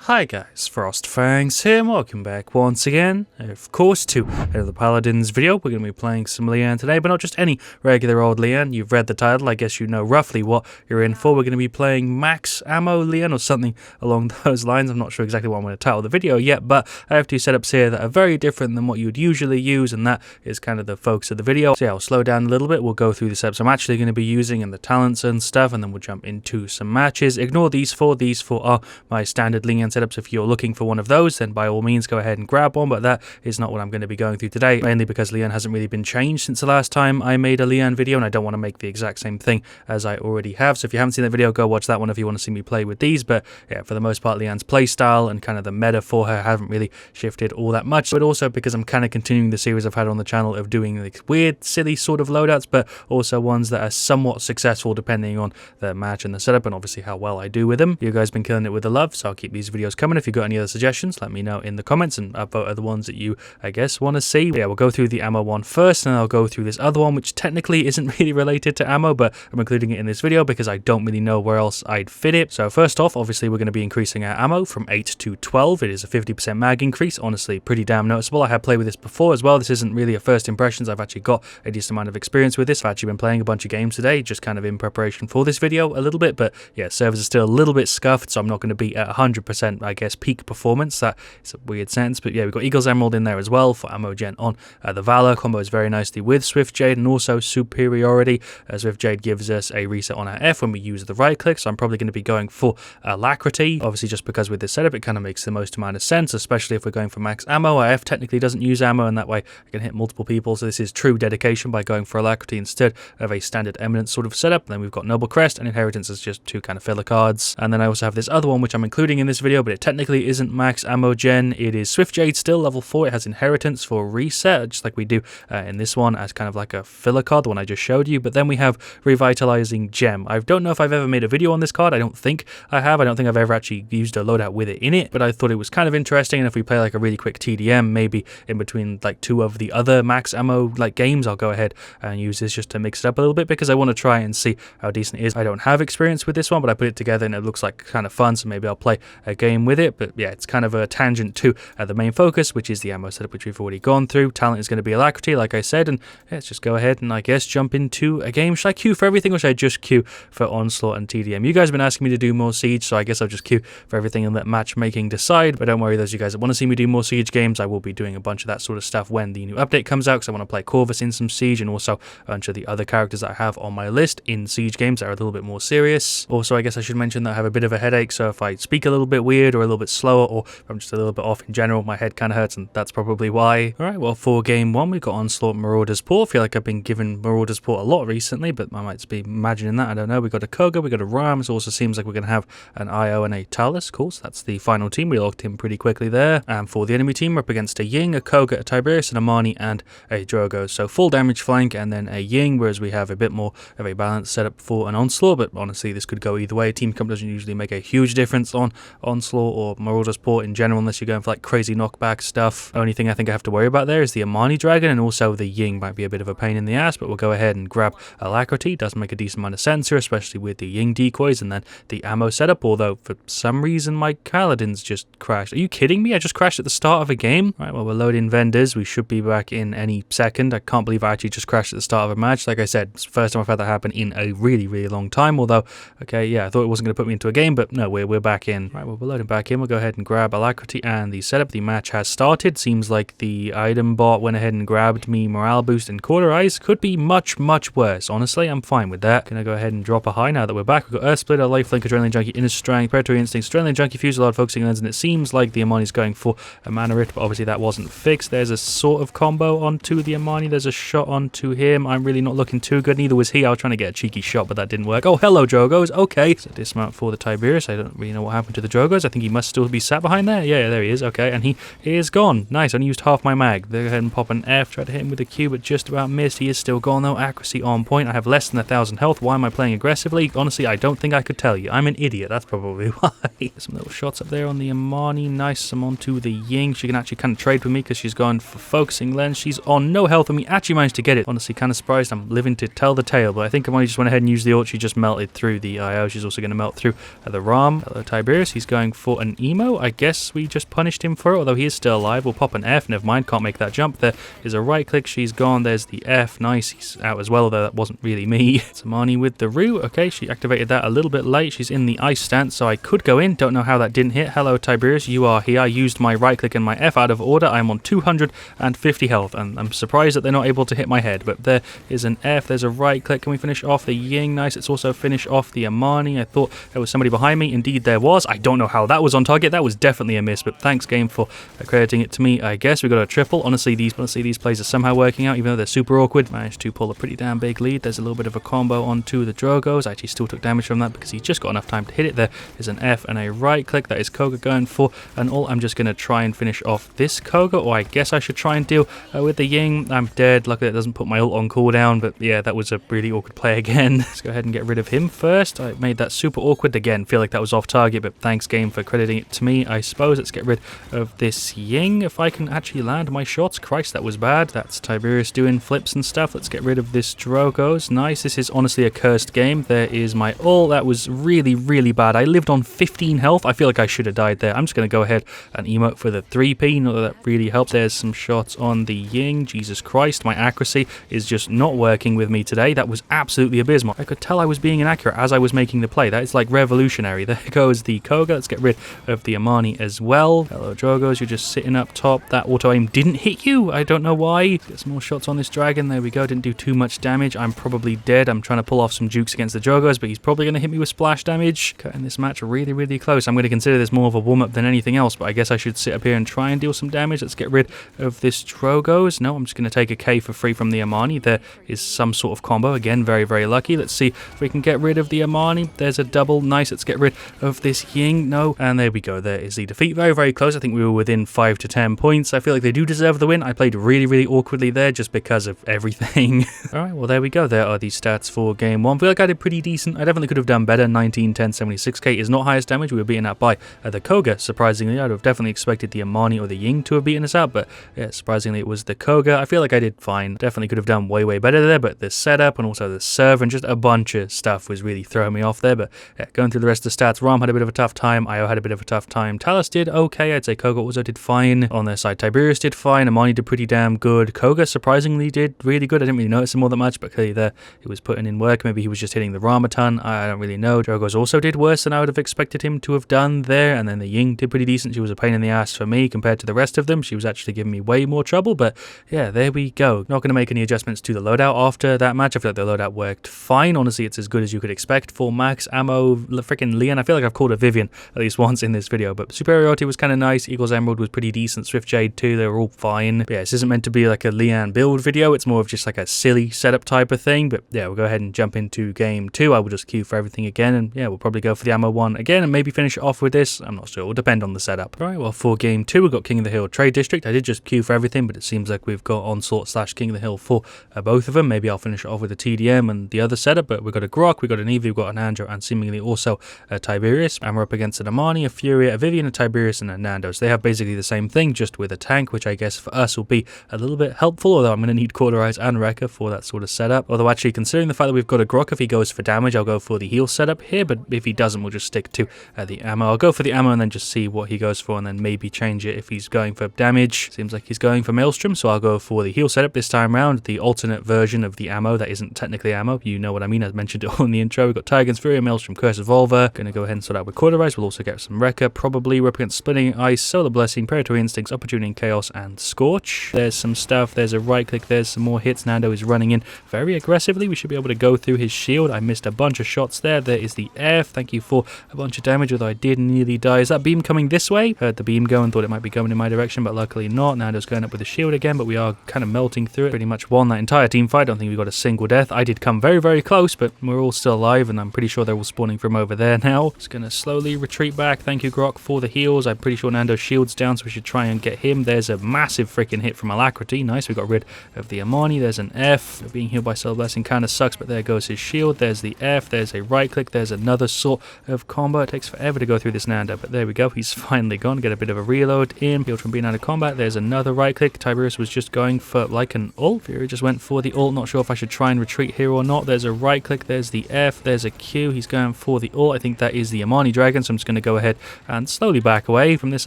Hi guys, FrostFangs here, and welcome back once again, of course, to the Paladins video. We're going to be playing some Lian today, but not just any regular old Lian. You've read the title, I guess you know roughly what you're in for. We're going to be playing max ammo Lian, or something along those lines. I'm not sure exactly what I'm going to title the video yet, but I have two setups here that are very different than what you would usually use, and that is kind of the focus of the video. So yeah, I'll slow down a little bit. We'll go through the setups I'm actually going to be using and the talents and stuff, and then we'll jump into some matches. Ignore these four. These four are my standard Lian setups. If you're looking for one of those, then by all means go ahead and grab one, but that is not what I'm going to be going through today, mainly because Lian hasn't really been changed since the last time I made a Lian video, and I don't want to make the exact same thing as I already have. So if you haven't seen that video, go watch that one if you want to see me play with these. But yeah, for the most part, Lian's playstyle and kind of the meta for her haven't really shifted all that much, but also because I'm kind of continuing the series I've had on the channel of doing like weird, silly sort of loadouts, but also ones that are somewhat successful depending on the match and the setup, and obviously how well I do with them. You guys been killing it with the love, so I'll keep these videos coming. If you've got any other suggestions, let me know in the comments and upvote the ones that you, I guess, want to see. But yeah, we'll go through the ammo one first, and then I'll go through this other one, which technically isn't really related to ammo, but I'm including it in this video because I don't really know where else I'd fit it. So first off, obviously we're going to be increasing our ammo from 8 to 12. It is a 50% mag increase, honestly pretty damn noticeable. I have played with this before as well. This isn't really a first impressions. I've actually got a decent amount of experience with this. I've actually been playing a bunch of games today, just kind of in preparation for this video a little bit, but yeah, servers are still a little bit scuffed, so I'm not going to be at 100%, I guess, peak performance. That is a weird sentence, but yeah, we've got Eagle's Emerald in there as well for ammo gen on the Valor. Combos very nicely with Swift Jade, and also superiority. Swift Jade gives us a reset on our F when we use the right click, so I'm probably going to be going for Alacrity, obviously just because with this setup it kind of makes the most amount of sense, especially if we're going for max ammo. Our F technically doesn't use ammo, and that way I can hit multiple people, so this is true dedication by going for Alacrity instead of a standard Eminence sort of setup. And then we've got Noble Crest and Inheritance as just two kind of filler cards, and then I also have this other one which I'm including in this video, but it technically isn't max ammo gen. It is Swift Jade still, level 4. It has Inheritance for reset, just like we do in this one, as kind of like a filler card, the one I just showed you. But then we have Revitalizing Gem. I don't know if I've ever made a video on this card. I don't think I have. I don't think I've ever actually used a loadout with it in it, but I thought it was kind of interesting, and if we play like a really quick TDM, maybe in between like two of the other max ammo like games, I'll go ahead and use this just to mix it up a little bit, because I want to try and see how decent it is. I don't have experience with this one, but I put it together and it looks like kind of fun, so maybe I'll play a game with it. But yeah, it's kind of a tangent to the main focus, which is the ammo setup, which we've already gone through. Talent is going to be Alacrity, like I said, and yeah, let's just go ahead and I guess jump into a game. Should I queue for everything, or should I just queue for Onslaught and TDM? You guys have been asking me to do more Siege, so I guess I'll just queue for everything and let matchmaking decide. But don't worry, those of you guys that want to see me do more Siege games, I will be doing a bunch of that sort of stuff when the new update comes out, because I want to play Corvus in some Siege, and also a bunch of the other characters that I have on my list in Siege games that are a little bit more serious. Also, I guess I should mention that I have a bit of a headache, so if I speak a little bit weird or a little bit slower, or if I'm just a little bit off in general, my head kind of hurts, and that's probably why. Alright, well, for game one, we've got Onslaught, Marauder's Port. I feel like I've been given Marauder's Port a lot recently, but I might just be imagining that, I don't know. We've got a Koga, we've got a Ram. It also seems like we're going to have an IO and a Talus. Cool, so that's the final team. We locked in pretty quickly there. And for the enemy team, we're up against a Ying, a Koga, a Tiberius, an Amani, and a Drogo. So full damage flank and then a Ying, whereas we have a bit more of a balanced setup for an Onslaught, but honestly, this could go either way. Team comp doesn't usually make a huge difference on Onslaught or Marauder's Port in general, unless you're going for like crazy knockback stuff. Only thing I think I have to worry about there is the Amani Dragon, and also the Ying might be a bit of a pain in the ass, but we'll go ahead and grab Alacrity. Does make a decent amount of sense here, especially with the Ying decoys and then the ammo setup, although for some reason my Paladins just crashed. Are you kidding me? I just crashed at the start of a game? Right, well, we're loading vendors. We should be back in any second. I can't believe I actually just crashed at the start of a match. Like I said, it's the first time I've had that happen in a really, really long time, although, okay, yeah, I thought it wasn't going to put me into a game, but no, we're back in. Right, well, we're loading back in. We'll go ahead and grab Alacrity and the setup. The match has started. Seems like the item bot went ahead and grabbed me morale boost and quarter eyes. Could be much, much worse. Honestly, I'm fine with that. Gonna go ahead and drop a high now that we're back. We've got Earth Splitter, Life Link, Adrenaline Junkie, Inner Strength, Predatory Instinct, Adrenaline Junkie, Fusillade, Focusing Lens, and it seems like the Amani's going for a Mana Rift, but obviously that wasn't fixed. There's a sort of combo onto the Amani. There's a shot onto him. I'm really not looking too good. Neither was he. I was trying to get a cheeky shot, but that didn't work. Oh, hello, Drogos. Okay. So dismount for the Tiberius. I don't really know what happened to the Drogos. I think he must still be sat behind there. Yeah, there he is. Okay, and he is gone. Nice. Only used half my mag. Go ahead and pop an F. Tried to hit him with a Q, but just about missed. He is still gone, though. Accuracy on point. I have less than 1,000 health. Why am I playing aggressively? Honestly, I don't think I could tell you. I'm an idiot. That's probably why. Some little shots up there on the Amani. Nice. Some onto the Ying. She can actually kind of trade with me because she's going for Focusing Lens. She's on no health, and we actually managed to get it. Honestly, kind of surprised. I'm living to tell the tale, but I think Amani just went ahead and used the ult. She just melted through the IO. She's also going to melt through the Ram. Hello, Tiberius. He's going for an emo. I guess we just punished him for it, although he is still alive. We'll pop an F. Never mind, can't make that jump. There is a right click. She's gone. There's the F. Nice. He's out as well, although that wasn't really me. It's Amani with the root. Okay, she activated that a little bit late. She's in the ice stance, so I could go in. Don't know how that didn't hit. Hello, Tiberius. You are here. I used my right click and my F out of order. I'm on 250 health, and I'm surprised that they're not able to hit my head, but there is an F. There's a right click. Can we finish off the Ying? Nice. It's also finish off the Amani. I thought there was somebody behind me. Indeed, there was. I don't know how that was on target. That was definitely a miss, but thanks, game, for crediting it to me. I guess we got a triple. Honestly, these plays are somehow working out, even though they're super awkward. Managed to pull a pretty damn big lead. There's a little bit of a combo onto the Drogos. I actually still took damage from that because he just got enough time to hit it. There is an F and a right click. That is Koga going for an ult. I'm just going to try and finish off this Koga, or I guess I should try and deal with the Ying. I'm dead. Luckily, it doesn't put my ult on cooldown, but yeah, that was a really awkward play again. Let's go ahead and get rid of him first. I made that super awkward again. Feel like that was off target, but thanks, game, for crediting it to me, I suppose. Let's get rid of this Ying if I can actually land my shots. Christ, that was bad. That's Tiberius doing flips and stuff. Let's get rid of this Drogos. Nice. This is honestly a cursed game. There is my ult. That was really, really bad. I lived on 15 health. I feel like I should have died there. I'm just going to go ahead and emote for the 3p. Not that that really helps. There's some shots on the Ying. Jesus Christ, my accuracy is just not working with me today. That was absolutely abysmal. I could tell I was being inaccurate as I was making the play. That is like revolutionary. There goes the Koga. Let's get rid of the Amani as well. Hello, Drogos. You're just sitting up top. That auto aim didn't hit you. I don't know why. Get some more shots on this dragon. There we go. Didn't do too much damage. I'm probably dead. I'm trying to pull off some jukes against the Drogos, but he's probably going to hit me with splash damage. Cutting this match really, really close. I'm going to consider this more of a warm-up than anything else, but I guess I should sit up here and try and deal some damage. Let's get rid of this Drogos. No, I'm just going to take a K for free from the Amani. There is some sort of combo. Again, very, very lucky. Let's see if we can get rid of the Amani. There's a double. Nice. Let's get rid of this Ying. No. And there we go. There is the defeat. Very, very close. I think we were within 5 to 10 points. I feel like they do deserve the win. I played really, really awkwardly there just because of everything. All right. Well, there we go. There are the stats for game 1. I feel like I did pretty decent. I definitely could have done better. 19, 10, 76k is not highest damage. We were beaten out by the Koga. Surprisingly, I'd have definitely expected the Amani or the Ying to have beaten us out, but yeah, surprisingly, it was the Koga. I feel like I did fine. Definitely could have done way, way better there, but the setup and also the serve and just a bunch of stuff was really throwing me off there. But yeah, going through the rest of the stats, Ram had a bit of a tough time. Io had a bit of a tough time. Talus did okay. I'd say Koga also did fine. On their side, Tiberius did fine. Amani did pretty damn good. Koga surprisingly did really good. I didn't really notice him all that much, but clearly there he was putting in work. Maybe he was just hitting the Ram a ton. I don't really know. Drogos also did worse than I would have expected him to have done there. And then the Ying did pretty decent. She was a pain in the ass for me compared to the rest of them. She was actually giving me way more trouble, but yeah, there we go. Not going to make any adjustments to the loadout after that match. I feel like the loadout worked fine. Honestly, it's as good as you could expect for max ammo. Freaking Lian. I feel like I've called her Vivian at least once in this video, but superiority was kind of nice. Eagles Emerald was pretty decent. Swift Jade too. They were all fine. But yeah, this isn't meant to be like a Lian build video. It's more of just like a silly setup type of thing. But yeah, we'll go ahead and jump into game 2. I will just queue for everything again, and yeah, we'll probably go for the ammo one again and maybe finish it off with this. I'm not sure. It will depend on the setup. All right, well, for game 2, we've got King of the Hill Trade District. I did just queue for everything, but it seems like we've got Onslaught / King of the Hill for both of them. Maybe I'll finish it off with a TDM and the other setup, but we've got a Grok, we've got an Eevee, we've got an Andro, and seemingly also a Tiberius. And we're up against an Amani, a Furia, a Vivian, a Tiberius, and a Nando. So they have basically the same thing, just with a tank, which I guess for us will be a little bit helpful, although I'm going to need Cauterize and Wrecker for that sort of setup. Although actually, considering the fact that we've got a Grok, if he goes for damage, I'll go for the heal setup here, but if he doesn't, we'll just stick to the ammo. I'll go for the ammo and then just see what he goes for, and then maybe change it if he's going for damage. Seems like he's going for Maelstrom, so I'll go for the heal setup this time around, the alternate version of the ammo that isn't technically ammo. You know what I mean. I mentioned it all in the intro. We've got Tiger's Fury, Maelstrom, Curse Evolver. Going to go ahead and sort out with Cauterize. We'll also get some Wrecker, probably. We're up against Splitting Ice, Solar Blessing, Predatory Instincts, Opportunity and Chaos, and Scorch. There's some stuff. There's a right click. There's some more hits. Nando is running in very aggressively. We should be able to go through his shield. I missed a bunch of shots there. There is the F. Thank you for a bunch of damage, although I did nearly die. Is that beam coming this way? Heard the beam go and thought it might be going in my direction, but luckily not. Nando's going up with a shield again, but we are kind of melting through it. Pretty much won that entire team fight. I don't think we got a single death. I did come very, very close, but we're all still alive, and I'm pretty sure they're all spawning from over there now. Just going to slowly retreat back. Thank you, Grok, for the heals. I'm pretty sure Nando's shield's down, so we should try and get him. There's a massive freaking hit from Alacrity. Nice, we got rid of the Amani. There's an F. Being healed by Solar Blessing kind of sucks, but there goes his shield. There's the F. There's a right click. There's another sort of combo. It takes forever to go through this Nando, but there we go. He's finally gone. Get a bit of a reload in. Healed from being out of combat. There's another right click. Tiberius was just going for like an ult. Fury just went for the ult. Not sure if I should try and retreat here or not. There's a right click. There's the F. There's a Q. He's going for the ult. I think that is the Amani Dragon, so I'm just going to go ahead and slowly back away from this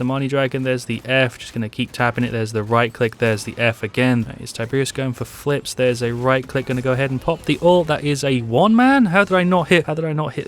Amani Dragon. There's the F, just going to keep tapping it. There's the right click, there's the F again. Is Tiberius going for flips? There's a right click, going to go ahead and pop the ult. That is a one-man? How did I not hit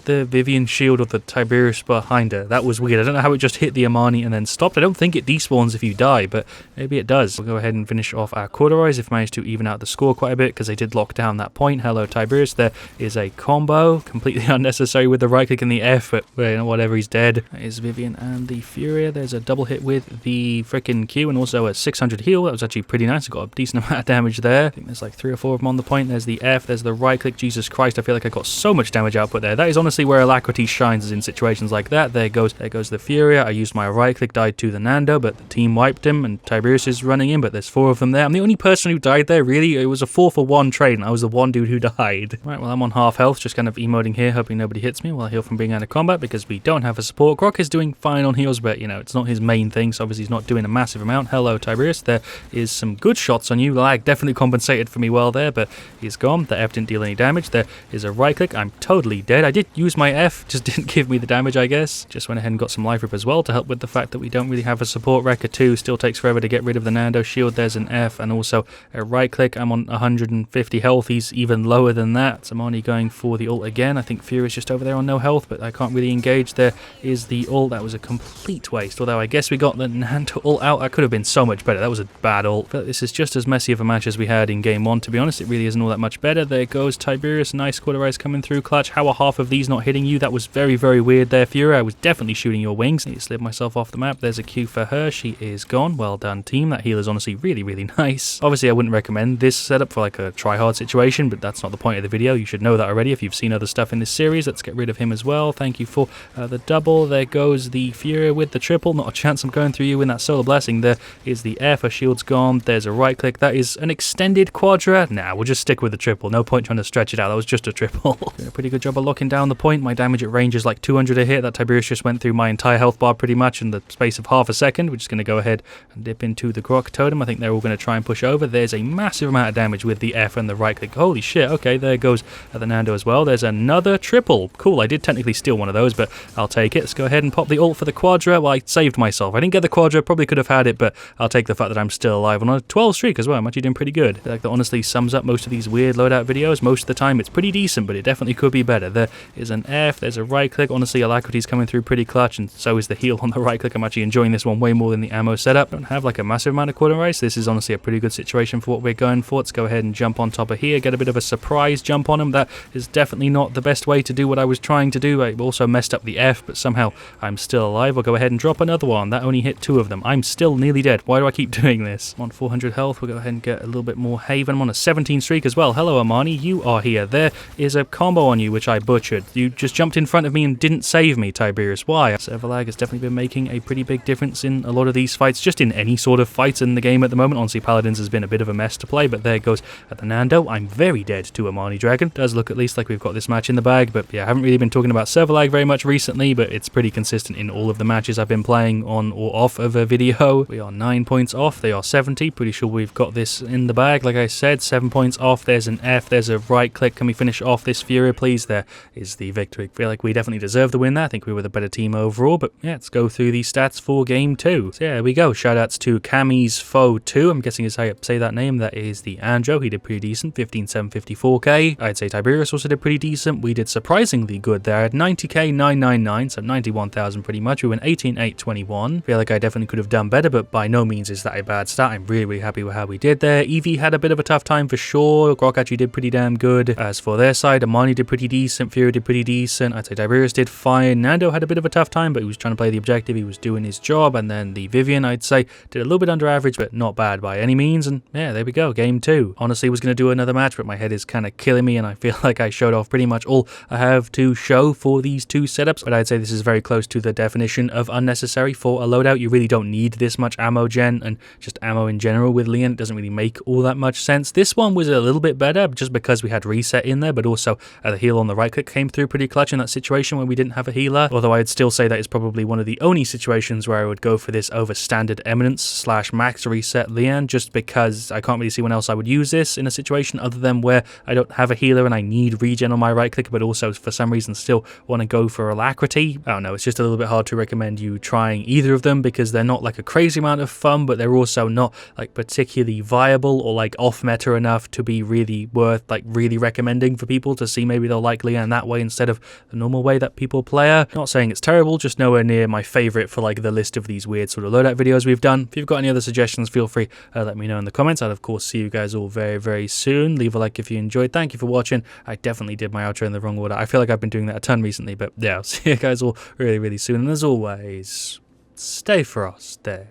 the Vivian shield or the Tiberius behind her? That was weird. I don't know how it just hit the Amani and then stopped. I don't think it despawns if you die, but maybe it does. We'll go ahead and finish off our Cauterize if managed to even out the score quite a bit, because they did lock down that point. Hello Tiberius. There is a combo, completely unnecessary with the right click and the F, but whatever, he's dead. That is Vivian and the Furia. There's a double hit with the frickin' Q and also a 600 heal. That was actually pretty nice. Got a decent amount of damage there. I think there's like 3 or 4 of them on the point. There's the F, there's the right click. Jesus Christ, I feel like I got so much damage output there. That is honestly where Alacrity shines, is in situations like that. There goes the Furia. I used my right click, died to the Nando, but the team wiped him and Tiberius is running in, but there's 4 of them there. I'm the only person who died there, really. It was a 4-for-1 trade and I was the one dude who died. Right, well, I'm on half health, just kind of emoting here, hoping nobody hits me while I heal from being out of combat, because we don't have a support. Grok is doing fine on heals, but it's not his main thing, so obviously he's not doing a massive amount. Hello Tiberius. There is some good shots on you. Lag definitely compensated for me well there, but he's gone. The F didn't deal any damage. There is a right click. I'm totally dead. I did use my F, just didn't give me the damage, I guess. Just went ahead and got some life rip as well to help with the fact that we don't really have a support. Wrecker 2 still takes forever to get rid of the Nando shield. There's an F and also a right click. I'm on 150 health. He's even lower than that. Samani going for the ult again. I think Fury is just over there on no health, but I can't really engage. There is the ult. That was a complete waste, although I guess we got the Nando ult out. I could have been so much better. That was a bad ult. But this is just as messy of a match as we had in game 1, to be honest. It really isn't all that much better. There goes Tiberius. Nice Cauterize coming through clutch. How are half of these not hitting you? That was very, very weird there, Fury. I was definitely shooting your wings. I slid myself off the map. There's a Q for her. She is gone. Well done, team. That heal is honestly really, really nice. Obviously, I wouldn't recommend this setup for like a try-hard situation, but that's not the point of the video. You should know that already if you've seen other stuff in this series. Let's get rid of him as well. Thank you for the double. There goes the Fury with the triple. Not a chance I'm going through you in that solar blessing. There is the F. Her shield's gone. There's a right click. That is an extended quadra. Nah, we'll just stick with the triple. No point trying to stretch it out. That was just a triple. Doing a pretty good job of locking down the point. My damage at range is like 200 a hit. That Tiberius just went through my entire health bar pretty much in the space of half a second. We're just going to go ahead and dip into the Grok totem. I think they're all going to try and push over. There's a massive amount of damage with the F and the right click. Holy shit. Okay, there goes the Nando as well. There's another triple. Cool. I did technically steal one of those, but I'll take it. Let's go ahead and pop the ult for the quadra. Well, I saved myself. I didn't get the quadra. Probably could have had it, but I'll take the fact that I'm still alive on a 12 streak as well. I'm actually doing pretty good. I feel like that honestly sums up most of these weird loadout videos. Most of the time it's pretty decent, but it definitely could be better. There is an F. There's a right click. Honestly, Alacrity's coming through pretty clutch, and so is the heal on the right click. I'm actually enjoying this one way more than the ammo setup. Don't have like a massive amount of Cauterize. This is honestly a pretty good situation for what we're going for. Let's go ahead and jump on top of here. Get a bit of a surprise jump on him. That is definitely not the best way to do what I was trying to do. I also messed up the F, but somehow I'm still alive. We'll go ahead and drop another one. That only hit 2 of them. I'm still nearly dead. Why do I keep doing this? I'm on 400 health. We'll go ahead and get a little bit more Haven. I'm on a 17 streak as well. Hello, Amani. You are here. There is a combo on you, which I butchered. You just jumped in front of me and didn't save me, Tiberius. Why? Server lag has definitely been making a pretty big difference in a lot of these fights, just in any sort of fights in the game at the moment. Honestly, Paladins has been a bit of a mess to play, but there goes the Nando. I'm very dead to Amani Dragon. Does look at least like we've got this match in the bag, but yeah, I haven't really been talking about server lag very much recently, but it's pretty consistent in all of the matches I've been playing on or off of a video. We are 9 points off. They are 70. Pretty sure we've got this in the bag. Like I said, 7 points off. There's an F. There's a right click. Can we finish off this Fury, please? There is the victory. I feel like we definitely deserve the win there. I think we were the better team overall, but yeah, let's go through these stats for game 2. So yeah, there we go. Shoutouts to Kami's Foe 2. I'm guessing is how you say that name. That is the Andro. He did pretty decent. 15,754k. I'd say Tiberius also did pretty decent. We did surprisingly good there. I had 90k 999, so 91,000 pretty much. We went 18,821. Feel like I definitely could have done better, but by no means is that a bad stat. I'm really, really happy with how we did there. Evie had a bit of a tough time for sure. Grok actually did pretty damn good. As for their side, Amani did pretty decent. Fury did pretty decent. I'd say Tiberius did fine. Nando had a bit of a tough time, but he was trying to play the objective. He was doing his job. And then the Vivian, I'd say, did a little bit under average, but not bad by any means. And yeah, there we go. Game 2. Honestly, was going to do another match, but my head is kind of killing me, and I feel like I showed off pretty much all I have to show for these 2 setups. But I'd say this is very close to the definition of unnecessary for a loadout. You really don't need this much ammo gen, and just ammo in general with Lian. It doesn't really make all that much sense. This one was a little bit better just because we had reset in there, but also the heal on the right click came through pretty clutch in that situation when we didn't have a healer. Although I'd still say that is probably one of the only situations where I would go for this over standard eminence / max reset Lian, just because I can't really see when else I would use this in a situation other than where I don't have a healer and I need regen on my right click, but also for some reason still want to go for Alacrity. I don't don't know, it's just a little bit hard to recommend you trying either of them because they're not like a crazy amount of fun, but they're also not like particularly viable or like off meta enough to be really worth like really recommending for people to see. Maybe they'll like Lian that way instead of the normal way that people play her. Not saying it's terrible, just nowhere near my favorite for like the list of these weird sort of loadout videos we've done. If you've got any other suggestions, feel free let me know in the comments. I'll of course see you guys all very, very soon. Leave a like if you enjoyed. Thank you for watching. I definitely did my outro in the wrong order. I feel like I've been doing that a ton recently, but yeah, I'll see you guys all really, really soon. And as always, stay frosty.